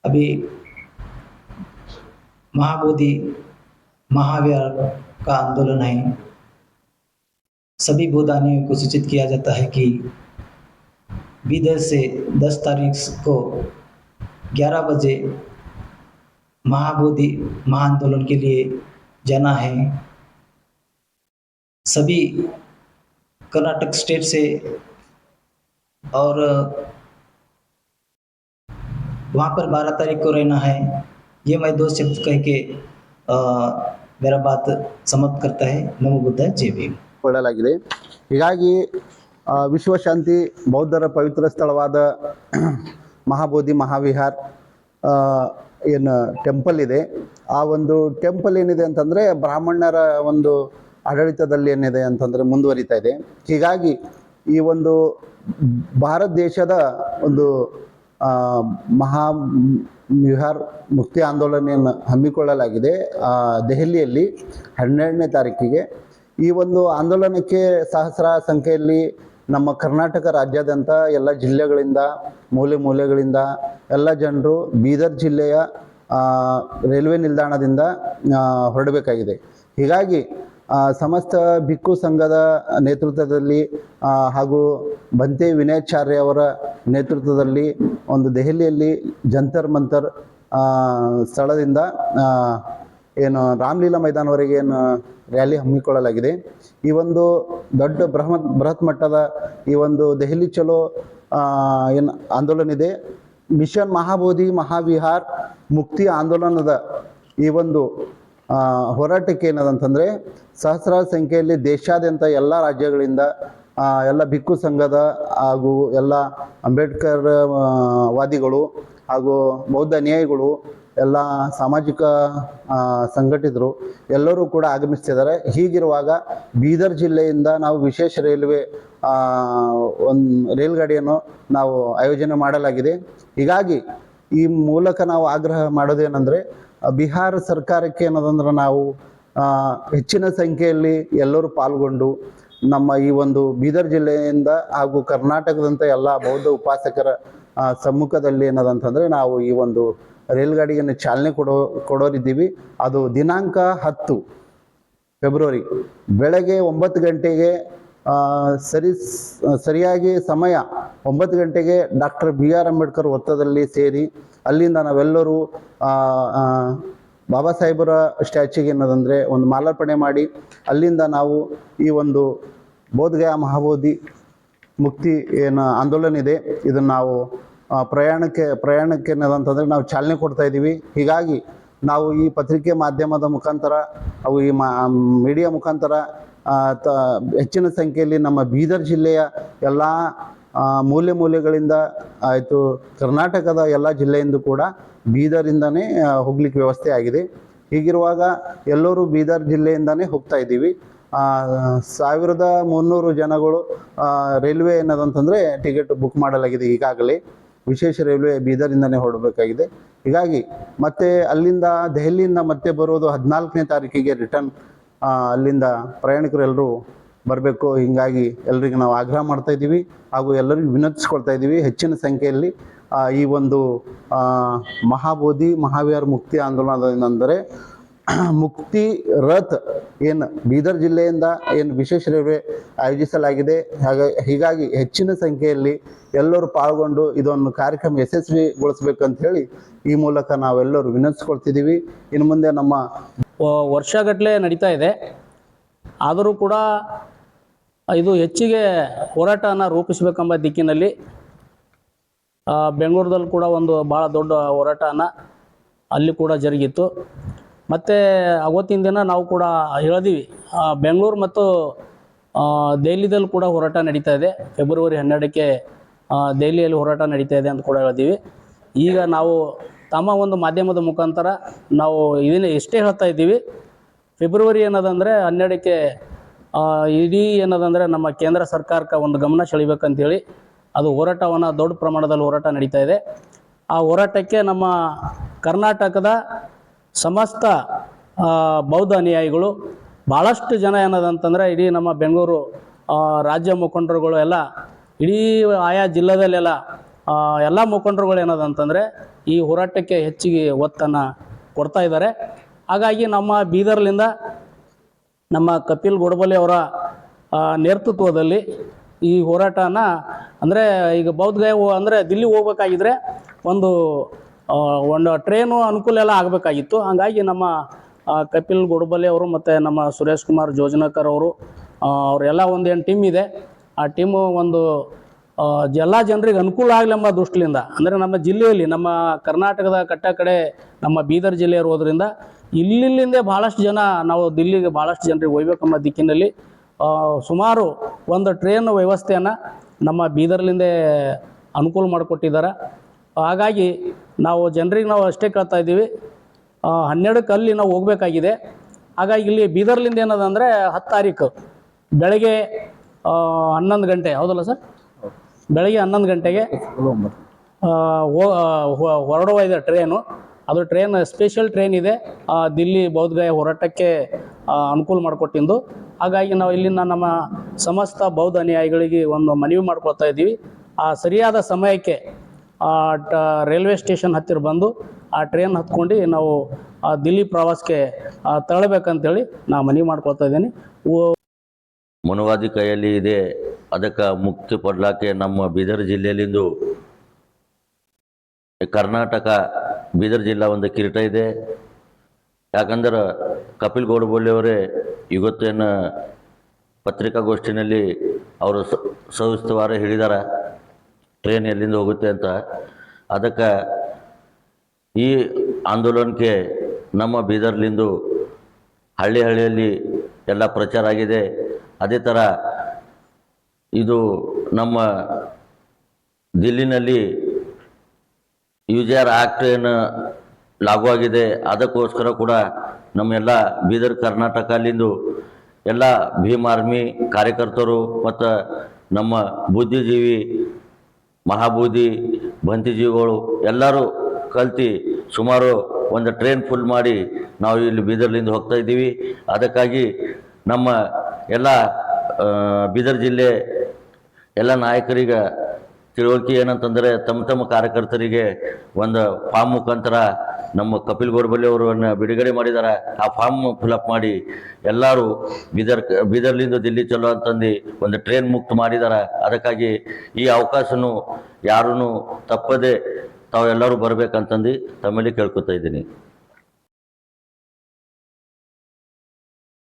अभी महाबोधि महाविहार का आंदोलन है। सभी भूदानियों को सूचित किया जाता है कि बीदर से 10 तारीख को 11 बजे महाबोधि महाआंदोलन के लिए जाना है। सभी कर्नाटक स्टेट से और वहाँ पर 12 तारीख को रहना है। ये मैं 2 शब्द कह के मेरा बात समाप्त करता है। नमो बुद्धाय, जय भीम। ಕೊಳ್ಳಲಾಗಿದೆ। ಹೀಗಾಗಿ ವಿಶ್ವಶಾಂತಿ ಬೌದ್ಧರ ಪವಿತ್ರ ಸ್ಥಳವಾದ ಮಹಾಬೋಧಿ ಮಹಾವಿಹಾರ್ ಏನು ಟೆಂಪಲ್ ಇದೆ, ಆ ಒಂದು ಟೆಂಪಲ್ ಏನಿದೆ ಅಂತಂದರೆ ಬ್ರಾಹ್ಮಣರ ಒಂದು ಆಡಳಿತದಲ್ಲಿ ಏನಿದೆ ಅಂತಂದರೆ ಮುಂದುವರಿತಾ ಇದೆ. ಹೀಗಾಗಿ ಈ ಒಂದು ಭಾರತ ದೇಶದ ಒಂದು ಮಹಾವಿಹಾರ್ ಮುಕ್ತಿ ಆಂದೋಲನೆಯನ್ನು ಹಮ್ಮಿಕೊಳ್ಳಲಾಗಿದೆ ದೆಹಲಿಯಲ್ಲಿ 12ನೇ ತಾರೀಕಿಗೆ. ಈ ಒಂದು ಆಂದೋಲನಕ್ಕೆ ಸಹಸ್ರ ಸಂಖ್ಯೆಯಲ್ಲಿ ನಮ್ಮ ಕರ್ನಾಟಕ ರಾಜ್ಯಾದ್ಯಂತ ಎಲ್ಲ ಜಿಲ್ಲೆಗಳಿಂದ ಮೂಲೆ ಮೂಲೆಗಳಿಂದ ಎಲ್ಲ ಜನರು ಬೀದರ್ ಜಿಲ್ಲೆಯ ರೈಲ್ವೆ ನಿಲ್ದಾಣದಿಂದ ಹೊರಡಬೇಕಾಗಿದೆ. ಹೀಗಾಗಿ ಸಮಸ್ತ ಭಿಕ್ಕು ಸಂಘದ ನೇತೃತ್ವದಲ್ಲಿ ಹಾಗೂ ಬಂತೆ ವಿನಯಾಚಾರ್ಯ ಅವರ ನೇತೃತ್ವದಲ್ಲಿ ಒಂದು ದೆಹಲಿಯಲ್ಲಿ ಜಂತರ್ ಮಂತರ್ ಸ್ಥಳದಿಂದ ಏನು ರಾಮಲೀಲಾ ಮೈದಾನವರೆಗೆ ಏನು ರ್ಯಾಲಿ ಹಮ್ಮಿಕೊಳ್ಳಲಾಗಿದೆ. ಈ ಒಂದು ದೊಡ್ಡ ಬೃಹತ್ ಮಟ್ಟದ ಈ ಒಂದು ದೆಹಲಿ ಚಲೋ ಏನು ಆಂದೋಲನ ಇದೆ, ಮಿಷನ್ ಮಹಾಬೋಧಿ ಮಹಾವಿಹಾರ್ ಮುಕ್ತಿ ಆಂದೋಲನದ ಈ ಒಂದು ಹೋರಾಟಕ್ಕೆ ಏನದಂತಂದರೆ ಸಹಸ್ರಾರು ಸಂಖ್ಯೆಯಲ್ಲಿ ದೇಶಾದ್ಯಂತ ಎಲ್ಲ ರಾಜ್ಯಗಳಿಂದ ಎಲ್ಲ ಭಿಕ್ಕು ಸಂಘದ ಹಾಗೂ ಎಲ್ಲ ಅಂಬೇಡ್ಕರ್ ವಾದಿಗಳು ಹಾಗೂ ಬೌದ್ಧ ಅನುಯಾಯಿಗಳು ಎಲ್ಲ ಸಾಮಾಜಿಕ ಸಂಘಟಿತರು ಎಲ್ಲರೂ ಕೂಡ ಆಗಮಿಸ್ತಿದ್ದಾರೆ. ಹೀಗಿರುವಾಗ ಬೀದರ್ ಜಿಲ್ಲೆಯಿಂದ ನಾವು ವಿಶೇಷ ರೈಲ್ವೆ ಒಂದು ರೈಲ್ಗಾಡಿಯನ್ನು ನಾವು ಆಯೋಜನೆ ಮಾಡಲಾಗಿದೆ. ಹೀಗಾಗಿ ಈ ಮೂಲಕ ನಾವು ಆಗ್ರಹ ಮಾಡೋದೇನೆಂದರೆ ಬಿಹಾರ ಸರ್ಕಾರಕ್ಕೆ ಏನದಂದ್ರೆ ನಾವು ಹೆಚ್ಚಿನ ಸಂಖ್ಯೆಯಲ್ಲಿ ಎಲ್ಲರೂ ಪಾಲ್ಗೊಂಡು ನಮ್ಮ ಈ ಒಂದು ಬೀದರ್ ಜಿಲ್ಲೆಯಿಂದ ಹಾಗೂ ಕರ್ನಾಟಕದಂಥ ಎಲ್ಲ ಬೌದ್ಧ ಉಪಾಸಕರ ಸಮ್ಮುಖದಲ್ಲಿ ಏನದಂತಂದರೆ ನಾವು ಈ ಒಂದು ರೈಲ್ಗಾಡಿಯನ್ನು ಚಾಲನೆ ಕೊಡೋರಿದ್ದೀವಿ. ಅದು ದಿನಾಂಕ 10 ಫೆಬ್ರವರಿ ಬೆಳಗ್ಗೆ 9 ಗಂಟೆಗೆ ಸರಿಯಾಗಿ ಸಮಯ 9 ಗಂಟೆಗೆ ಡಾಕ್ಟರ್ BR ಅಂಬೇಡ್ಕರ್ ವೃತ್ತದಲ್ಲಿ ಸೇರಿ ಅಲ್ಲಿಂದ ನಾವೆಲ್ಲರೂ ಬಾಬಾ ಸಾಹೇಬರ ಸ್ಟ್ಯಾಚ್ಯೂಗೆ ಏನದಂದರೆ ಒಂದು ಮಾಲಾರ್ಪಣೆ ಮಾಡಿ ಅಲ್ಲಿಂದ ನಾವು ಈ ಒಂದು ಬೋಧಗಯಾ ಮಹಾಬೋಧಿ ಮುಕ್ತಿ ಏನು ಆಂದೋಲನ ಇದೆ ಇದನ್ನು ನಾವು ಪ್ರಯಾಣಕ್ಕೆ ಏನದಂತಂದರೆ ನಾವು ಚಾಲನೆ ಕೊಡ್ತಾ ಇದ್ದೀವಿ. ಹೀಗಾಗಿ ನಾವು ಈ ಪತ್ರಿಕೆ ಮಾಧ್ಯಮದ ಮುಖಾಂತರ ಅವು ಈ ಮೀಡಿಯಾ ಮುಖಾಂತರ ಹೆಚ್ಚಿನ ಸಂಖ್ಯೆಯಲ್ಲಿ ನಮ್ಮ ಬೀದರ್ ಜಿಲ್ಲೆಯ ಎಲ್ಲ ಮೂಲೆಗಳಿಂದ ಆಯಿತು ಕರ್ನಾಟಕದ ಎಲ್ಲ ಜಿಲ್ಲೆಯಿಂದ ಕೂಡ ಬೀದರಿಂದನೇ ಹೋಗ್ಲಿಕ್ಕೆ ವ್ಯವಸ್ಥೆ ಆಗಿದೆ. ಹೀಗಿರುವಾಗ ಎಲ್ಲರೂ ಬೀದರ್ ಜಿಲ್ಲೆಯಿಂದನೇ ಹೋಗ್ತಾ ಇದ್ದೀವಿ. 1300 ಜನಗಳು ರೈಲ್ವೆ ಏನದಂತಂದರೆ ಟಿಕೆಟ್ ಬುಕ್ ಮಾಡಲಾಗಿದೆ. ಈಗಾಗಲೇ ವಿಶೇಷ ರೈಲ್ವೆ ಬೀದರಿಂದನೇ ಹೊರಡಬೇಕಾಗಿದೆ. ಹೀಗಾಗಿ ಮತ್ತೆ ಅಲ್ಲಿಂದ ದೆಹಲಿಯಿಂದ ಮತ್ತೆ ಬರೋದು 14ನೇ ತಾರೀಕಿಗೆ ರಿಟರ್ನ್ ಅಲ್ಲಿಂದ ಪ್ರಯಾಣಿಕರು ಎಲ್ಲರೂ ಬರಬೇಕು. ಹೀಗಾಗಿ ಎಲ್ರಿಗೂ ನಾವು ಆಗ್ರಹ ಮಾಡ್ತಾ ಇದ್ದೀವಿ ಹಾಗೂ ಎಲ್ಲರಿಗೂ ವಿನಂತಿಸ್ಕೊಳ್ತಾ ಇದ್ದೀವಿ ಹೆಚ್ಚಿನ ಸಂಖ್ಯೆಯಲ್ಲಿ ಈ ಒಂದು ಮಹಾಬೋಧಿ ಮಹಾವಿಹಾರ್ ಮುಕ್ತಿ ಆಂದೋಲನದೆಂದರೆ ಮುಕ್ತಿ ರಥ್ ಏನು ಬೀದರ್ ಜಿಲ್ಲೆಯಿಂದ ಏನು ವಿಶೇಷ ರೈಲ್ವೆ ಆಯೋಜಿಸಲಾಗಿದೆ. ಹೀಗಾಗಿ ಹೆಚ್ಚಿನ ಸಂಖ್ಯೆಯಲ್ಲಿ ಎಲ್ಲರೂ ಪಾಲ್ಗೊಂಡು ಇದೊಂದು ಕಾರ್ಯಕ್ರಮ ಯಶಸ್ವಿಗೊಳಿಸ್ಬೇಕಂತ ಹೇಳಿ ಈ ಮೂಲಕ ನಾವೆಲ್ಲರೂ ವಿನಂತಿಸ್ಕೊಳ್ತಿದ್ದೀವಿ. ಇನ್ನು ಮುಂದೆ ನಮ್ಮ ವರ್ಷಗಟ್ಟಲೆ ನಡೀತಾ ಇದೆ. ಆದರೂ ಕೂಡ ಇದು ಹೆಚ್ಚಿಗೆ ಹೋರಾಟನ ರೂಪಿಸಬೇಕೆಂಬ ದಿಕ್ಕಿನಲ್ಲಿ ಬೆಂಗಳೂರದಲ್ಲಿ ಕೂಡ ಒಂದು ಭಾಳ ದೊಡ್ಡ ಹೋರಾಟನ ಅಲ್ಲಿ ಕೂಡ ಜರುಗಿತ್ತು. ಮತ್ತು ಅವತ್ತಿನ ದಿನ ನಾವು ಕೂಡ ಹೇಳಿದೀವಿ ಬೆಂಗಳೂರು ಮತ್ತು ದೆಹಲಿಯಲ್ಲಿ ಕೂಡ ಹೋರಾಟ ನಡೀತಾ ಇದೆ. ಫೆಬ್ರವರಿ 12ಕ್ಕೆ ದೆಹಲಿಯಲ್ಲಿ ಹೋರಾಟ ನಡೀತಾ ಇದೆ ಅಂತ ಕೂಡ ಹೇಳಿದೀವಿ. ಈಗ ನಾವು ತಮ್ಮ ಒಂದು ಮಾಧ್ಯಮದ ಮುಖಾಂತರ ನಾವು ಇದನ್ನು ಎಷ್ಟೇ ಹೇಳ್ತಾ ಇದ್ದೀವಿ, ಫೆಬ್ರವರಿ ಏನದಂದರೆ 12ಕ್ಕೆ ಇಡೀ ಏನದಂದರೆ ನಮ್ಮ ಕೇಂದ್ರ ಸರ್ಕಾರಕ್ಕೆ ಒಂದು ಗಮನ ಸೆಳಿಬೇಕಂತೇಳಿ ಅದು ಹೋರಾಟವನ್ನು ದೊಡ್ಡ ಪ್ರಮಾಣದಲ್ಲಿ ಹೋರಾಟ ನಡೀತಾ ಇದೆ. ಆ ಹೋರಾಟಕ್ಕೆ ನಮ್ಮ ಕರ್ನಾಟಕದ ಸಮಸ್ತ ಬೌದ್ಧ ಅನುಯಾಯಿಗಳು ಭಾಳಷ್ಟು ಜನ ಏನದಂತಂದರೆ ಇಡೀ ನಮ್ಮ ಬೆಂಗಳೂರು ರಾಜ್ಯ ಮುಖಂಡರುಗಳು ಎಲ್ಲ ಇಡೀ ಆಯಾ ಜಿಲ್ಲೆದಲ್ಲೆಲ್ಲ ಎಲ್ಲ ಮುಖಂಡರುಗಳು ಏನದಂತಂದರೆ ಈ ಹೋರಾಟಕ್ಕೆ ಹೆಚ್ಚಿಗೆ ಒತ್ತನ್ನು ಕೊಡ್ತಾ ಇದ್ದಾರೆ. ಹಾಗಾಗಿ ನಮ್ಮ ಬೀದರ್ಲಿಂದ ನಮ್ಮ ಕಪಿಲ್ ಗೋಡಬಲೆ ಅವರ ನೇತೃತ್ವದಲ್ಲಿ ಈ ಹೋರಾಟನ ಅಂದರೆ ಈಗ ಬೌದ್ಧಗಯ ಅಂದರೆ ದಿಲ್ಲಿ ಹೋಗ್ಬೇಕಾಗಿದ್ರೆ ಒಂದು ಟ್ರೈನು ಅನುಕೂಲ ಎಲ್ಲ ಆಗಬೇಕಾಗಿತ್ತು. ಹಾಗಾಗಿ ನಮ್ಮ ಕಪಿಲ್ ಗೋಡಬಲೆ ಅವರು ಮತ್ತು ನಮ್ಮ ಸುರೇಶ್ ಕುಮಾರ್ ಜೋಜನಕರ್ ಅವರು ಅವರೆಲ್ಲ ಒಂದೇನು ಟೀಮ್ ಇದೆ. ಆ ಟೀಮು ಒಂದು ಎಲ್ಲ ಜನರಿಗೆ ಅನುಕೂಲ ಆಗಲಿ ಎಂಬ ದೃಷ್ಟಿಯಿಂದ, ಅಂದರೆ ನಮ್ಮ ಜಿಲ್ಲೆಯಲ್ಲಿ ನಮ್ಮ ಕರ್ನಾಟಕದ ಕಡೆ ನಮ್ಮ ಬೀದರ್ ಜಿಲ್ಲೆ ಇರೋದ್ರಿಂದ ಇಲ್ಲಿಂದೇ ಭಾಳಷ್ಟು ಜನ ನಾವು ದಿಲ್ಲಿಗೆ ಭಾಳಷ್ಟು ಜನರಿಗೆ ಒಯ್ಬೇಕೆಂಬ ದಿಕ್ಕಿನಲ್ಲಿ ಸುಮಾರು ಒಂದು ಟ್ರೈನ್ ವ್ಯವಸ್ಥೆಯನ್ನು ನಮ್ಮ ಬೀದರ್ಲಿಂದೇ ಅನುಕೂಲ ಮಾಡಿಕೊಟ್ಟಿದ್ದಾರೆ. ಹಾಗಾಗಿ ನಾವು ಜನರಿಗೆ ನಾವು ಅಷ್ಟೇ ಕೇಳ್ತಾ ಇದ್ದೀವಿ, 12ಕ್ಕೆ ಅಲ್ಲಿ ನಾವು ಹೋಗಬೇಕಾಗಿದೆ. ಹಾಗಾಗಿ ಇಲ್ಲಿ ಬೀದರ್ಲಿಂದ ಏನದಂದರೆ 10 ತಾರೀಕು ಬೆಳಗ್ಗೆ 11 ಗಂಟೆ, ಹೌದಲ್ಲ ಸರ್? ಬೆಳಗ್ಗೆ 11 ಗಂಟೆಗೆ ಹೊರಡುವ ಇದೆ ಟ್ರೈನು. ಅದು ಟ್ರೈನ್ ಸ್ಪೆಷಲ್ ಟ್ರೈನ್ ಇದೆ, ದಿಲ್ಲಿ ಬೌದ್ಧಗಯ ಹೋರಾಟಕ್ಕೆ ಅನುಕೂಲ ಮಾಡಿಕೊಟ್ಟಿದ್ದು. ಹಾಗಾಗಿ ನಾವು ಇಲ್ಲಿನ ನಮ್ಮ ಸಮಸ್ತ ಬೌದ್ಧ ಅನುಯಾಯಿಗಳಿಗೆ ಒಂದು ಮನವಿ ಮಾಡ್ಕೊಳ್ತಾ ಇದ್ದೀವಿ, ಆ ಸರಿಯಾದ ಸಮಯಕ್ಕೆ ರೈಲ್ವೆ ಸ್ಟೇಷನ್ ಹತ್ತಿರ ಬಂದು ಆ ಟ್ರೈನ್ ಹತ್ಕೊಂಡು ನಾವು ದಿಲ್ಲಿ ಪ್ರವಾಸಕ್ಕೆ ತೆರಳಬೇಕಂತೇಳಿ ನಾನು ಮನವಿ ಮಾಡ್ಕೊಳ್ತಾ ಇದ್ದೀನಿ. ಮನುವಾದಿ ಕೈಯಲ್ಲಿ ಇದೆ, ಅದಕ್ಕೆ ಮುಕ್ತಿ ಕೊಡ್ಲಾಕೆ ನಮ್ಮ ಬೀದರ್ ಜಿಲ್ಲೆಯಲ್ಲಿಂದು ಕರ್ನಾಟಕ ಬೀದರ್ ಜಿಲ್ಲಾ ಒಂದು ಕಿರೀಟ ಇದೆ. ಯಾಕಂದ್ರೆ ಕಪಿಲ್ ಗೋಡಬೋಲೆ ಅವರೇ ಇವತ್ತೇನು ಪತ್ರಿಕಾಗೋಷ್ಠಿನಲ್ಲಿ ಅವರು ಸವಿಸ್ತರವಾಗಿ ಹೇಳಿದ್ದಾರೆ ಟ್ರೈನ್ ಎಲ್ಲಿಂದ ಹೋಗುತ್ತೆ ಅಂತ. ಅದಕ್ಕೆ ಈ ಆಂದೋಲನಕ್ಕೆ ನಮ್ಮ ಬೀದರ್ಲಿಂದು ಹಳ್ಳಿಯಲ್ಲಿ ಎಲ್ಲ ಪ್ರಚಾರ ಆಗಿದೆ. ಅದೇ ಥರ ಇದು ನಮ್ಮ ದಿಲ್ಲಿನಲ್ಲಿ UJR ಆ್ಯಕ್ಟ್ ಏನು ಲಾಗೂ ಆಗಿದೆ, ಅದಕ್ಕೋಸ್ಕರ ಕೂಡ ನಮ್ಮೆಲ್ಲ ಬೀದರ್ ಕರ್ನಾಟಕಲ್ಲಿಂದು ಎಲ್ಲ ಭೀಮ್ ಆರ್ಮಿ ಕಾರ್ಯಕರ್ತರು ಮತ್ತು ನಮ್ಮ ಬುದ್ಧಿಜೀವಿ ಮಹಾಬೂದಿ ಬಂತಿಜೀವಿಗಳು ಎಲ್ಲರೂ ಕಲ್ತು ಸುಮಾರು ಒಂದು ಟ್ರೈನ್ ಫುಲ್ ಮಾಡಿ ನಾವು ಇಲ್ಲಿ ಬೀದರ್ಲಿಂದ ಹೋಗ್ತಾ ಇದ್ದೀವಿ. ಅದಕ್ಕಾಗಿ ನಮ್ಮ ಎಲ್ಲ ಬೀದರ್ ಜಿಲ್ಲೆ ಎಲ್ಲ ನಾಯಕರಿಗೆ ತಿಳುವಳಿಕೆ ಏನಂತಂದರೆ ತಮ್ಮ ಕಾರ್ಯಕರ್ತರಿಗೆ ಒಂದು ಫಾರ್ಮ್ ಮುಖಾಂತರ ನಮ್ಮ ಕಪಿಲ್ ಗೋಡಬಲೆ ಅವರನ್ನು ಬಿಡುಗಡೆ ಮಾಡಿದ್ದಾರೆ. ಆ ಫಾರ್ಮ್ ಫಿಲಪ್ ಮಾಡಿ ಎಲ್ಲರೂ ಬೀದರ್ಲಿಂದ ದಿಲ್ಲಿ ಚಲೋ ಅಂತಂದು ಒಂದು ಟ್ರೈನ್ ಮುಕ್ತ ಮಾಡಿದ್ದಾರೆ. ಅದಕ್ಕಾಗಿ ಈ ಅವಕಾಶನೂ ಯಾರೂ ತಪ್ಪದೆ ತಾವೆಲ್ಲರೂ ಬರಬೇಕಂತಂದು ತಮ್ಮಲ್ಲಿ ಕೇಳ್ಕೊತಾ ಇದ್ದೀನಿ.